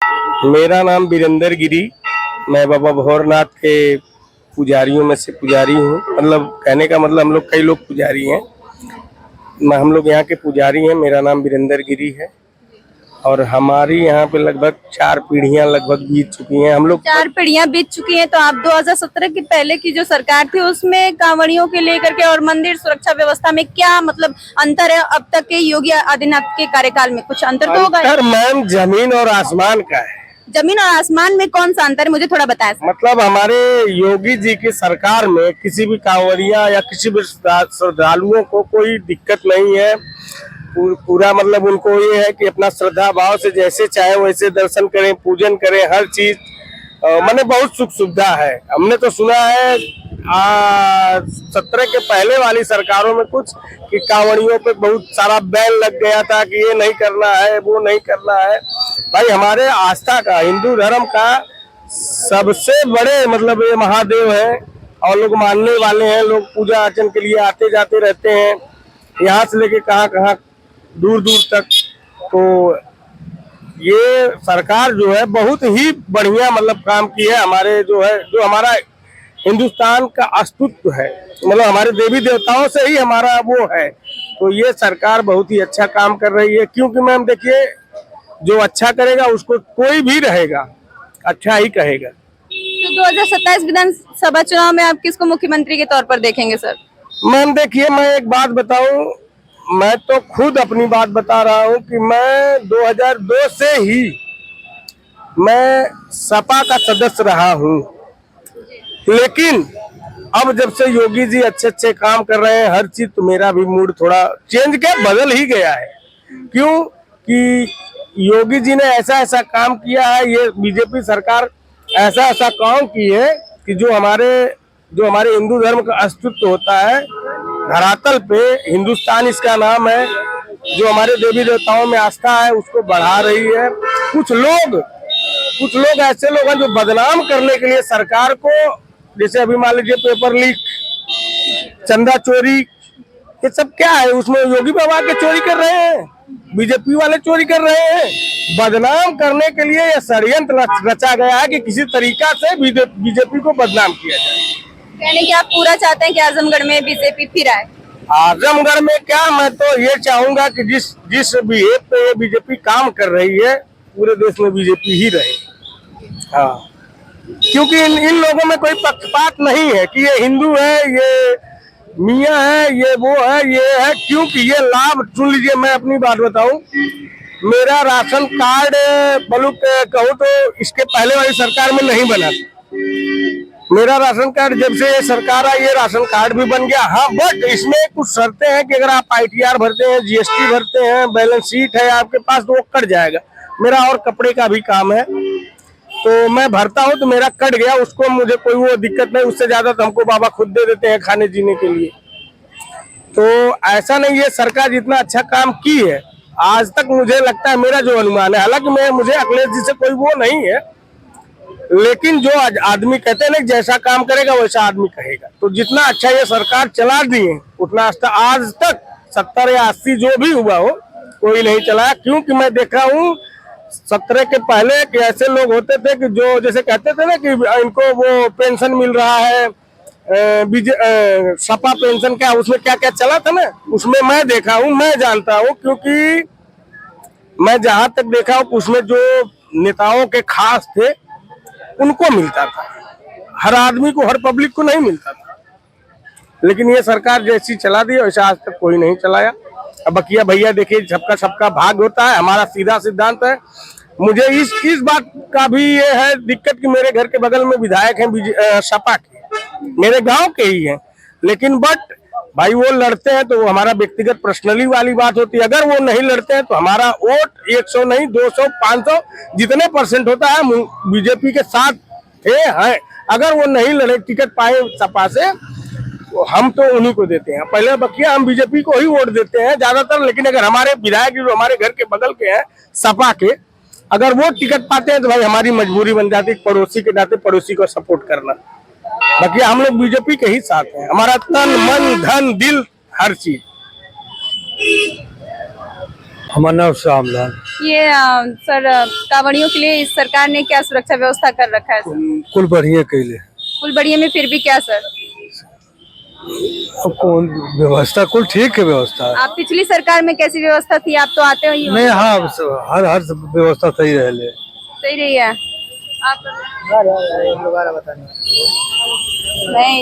मेरा नाम वीरेंद्र गिरी। मैं बाबा भोरनाथ के पुजारियों में से पुजारी हूँ। मतलब कहने का मतलब हम लोग कई लोग पुजारी हैं। हम लोग यहाँ के पुजारी हैं। मेरा नाम वीरेंद्र गिरी है और हमारी यहाँ पे लगभग 4 पीढ़ियाँ लगभग बीत चुकी हैं। हम लोग 4 पीढ़ियां बीत चुकी हैं। तो आप 2017 की पहले की जो सरकार थी उसमें कांवड़ियों के लेकर के और मंदिर सुरक्षा व्यवस्था में क्या मतलब अंतर है अब तक के योगी आदित्यनाथ के कार्यकाल में? कुछ अंतर तो होगा। अंतर मैम जमीन और आसमान का है। जमीन और आसमान में कौन सा अंतर है, मुझे थोड़ा बताएं सर। मतलब हमारे योगी जी की सरकार में किसी भी कांवड़िया या किसी भी श्रद्धालुओं को कोई दिक्कत नहीं है। पूरा मतलब उनको ये है कि अपना श्रद्धा भाव से जैसे चाहे वैसे दर्शन करें, पूजन करें, हर चीज मैंने बहुत सुख सुविधा है। हमने तो सुना है 17 के पहले वाली सरकारों में कुछ कि कांवड़ियों पे बहुत सारा बैन लग गया था कि ये नहीं करना है, वो नहीं करना है। भाई हमारे आस्था का, हिंदू धर्म का सबसे बड़े मतलब ये महादेव है और लोग मानने वाले हैं। लोग पूजा अर्चन के लिए आते जाते रहते हैं, यहाँ से लेके कहाँ कहाँ दूर दूर तक। तो ये सरकार जो है बहुत ही बढ़िया मतलब काम की है। हमारे जो हमारा हिंदुस्तान का अस्तित्व है, मतलब हमारे देवी देवताओं से ही हमारा वो है। तो ये सरकार बहुत ही अच्छा काम कर रही है, क्योंकि मैम देखिए जो अच्छा करेगा उसको कोई भी रहेगा अच्छा ही कहेगा। तो 2027 विधानसभा चुनाव में आप किसको मुख्यमंत्री के तौर पर देखेंगे सर? मैम देखिए मैं एक बात बताऊं, मैं तो खुद अपनी बात बता रहा हूं कि मैं 2002 से ही मैं सपा का सदस्य रहा हूं। लेकिन अब जब से योगी जी अच्छे अच्छे काम कर रहे हैं हर चीज, तो मेरा भी मूड थोड़ा चेंज क्या बदल ही गया है। क्यों कि योगी जी ने ऐसा ऐसा काम किया है, ये बीजेपी सरकार ऐसा ऐसा काम की है कि जो हमारे हिंदू धर्म का अस्तित्व होता है धरातल पे, हिंदुस्तान इसका नाम है, जो हमारे देवी देवताओं में आस्था है उसको बढ़ा रही है। कुछ लोग ऐसे लोग हैं जो बदनाम करने के लिए सरकार को, जैसे अभी मान लीजिए पेपर लीक, चंदा चोरी, ये सब क्या है? उसमें योगी बाबा के चोरी कर रहे हैं, बीजेपी वाले चोरी कर रहे हैं। बदनाम करने के लिए यह षड्यंत्र रचा गया है कि किसी तरीका से बीजेपी को बदनाम किया जाए। यानी कि आप पूरा चाहते हैं कि आजमगढ़ में बीजेपी फिर आए? आजमगढ़ में क्या, मैं तो ये चाहूंगा कि जिस बिहेव पे ये बीजेपी काम कर रही है पूरे देश में बीजेपी ही रहे। हाँ, क्योंकि इन लोगों में कोई पक्षपात नहीं है कि ये हिंदू है, ये मियाँ है, ये वो है, ये है। क्योंकि ये लाभ सुन लीजिए, मैं अपनी बात बताऊं, मेरा राशन कार्ड बलूक कहूँ तो इसके पहले वाली सरकार में नहीं बना था। मेरा राशन कार्ड जब से सरकार आई ये राशन कार्ड भी बन गया। हाँ, बट इसमें कुछ शर्तें हैं कि अगर आप ITR भरते हैं, GST भरते हैं, बैलेंस शीट है आपके पास, तो वो कट जाएगा। मेरा और कपड़े का भी काम है तो मैं भरता हूँ, तो मेरा कट गया, उसको मुझे कोई वो दिक्कत नहीं। उससे ज्यादा तो हमको बाबा खुद दे देते हैं खाने जीने के लिए। तो ऐसा नहीं है, सरकार जितना अच्छा काम की है आज तक, मुझे लगता है, मेरा जो अनुमान है, हालांकि मुझे अखिलेश जी से कोई वो नहीं है, लेकिन जो आदमी कहते हैं ना जैसा काम करेगा वैसा आदमी कहेगा। तो जितना अच्छा ये सरकार चला दी है उतना आज तक 70 या 80 जो भी हुआ हो कोई नहीं चलाया। क्योंकि मैं देखा हूँ 17 के पहले कि ऐसे लोग होते थे कि जो जैसे कहते थे ना कि इनको वो पेंशन मिल रहा है, सपा पेंशन, क्या उसमें क्या क्या चला था ना, उसमें मैं देखा हूँ, मैं जानता हूँ। क्योंकि मैं जहां तक देखा हूँ उसमें जो नेताओं के खास थे उनको मिलता था, हर आदमी को, हर पब्लिक को नहीं मिलता था। लेकिन ये सरकार जैसी चला दी वैसा आज तक कोई नहीं चलाया। अब बकिया भैया देखिए, सबका भाग होता है, हमारा सीधा सिद्धांत है। मुझे इस बात का भी ये है दिक्कत कि मेरे घर के बगल में विधायक हैं सपा के, मेरे गांव के ही हैं, लेकिन बट भाई वो लड़ते हैं तो वो हमारा व्यक्तिगत पर्सनली वाली बात होती है। अगर वो नहीं लड़ते हैं तो हमारा वोट 100 नहीं 200 500 जितने % होता है बीजेपी के साथ है। अगर वो नहीं लड़े, टिकट पाए सपा से, तो हम तो उन्हीं को देते हैं। पहले बकिया हम बीजेपी को ही वोट देते हैं ज्यादातर। लेकिन अगर हमारे विधायक जो हमारे घर के बगल के हैं सपा के, अगर वो टिकट पाते हैं तो भाई हमारी मजबूरी बन जाती है पड़ोसी के नाते पड़ोसी को सपोर्ट करना। बाकी हम लोग बीजेपी के ही साथ हैं, हमारा तन मन धन दिल हर चीज। हमारा नाम श्यामलाल। ये सर कांवड़ियों के लिए इस सरकार ने क्या सुरक्षा व्यवस्था कर रखा है सर? कुल बढ़िया कैले। कुल बढ़िया में फिर भी क्या सर? अब कौन व्यवस्था कुल ठीक है व्यवस्था। आप पिछली सरकार में कैसी व्यवस्था थी? आप तो आते हो ही नहीं हाँ हर हर व्यवस्था सही रहे। सही रही है। आप नहीं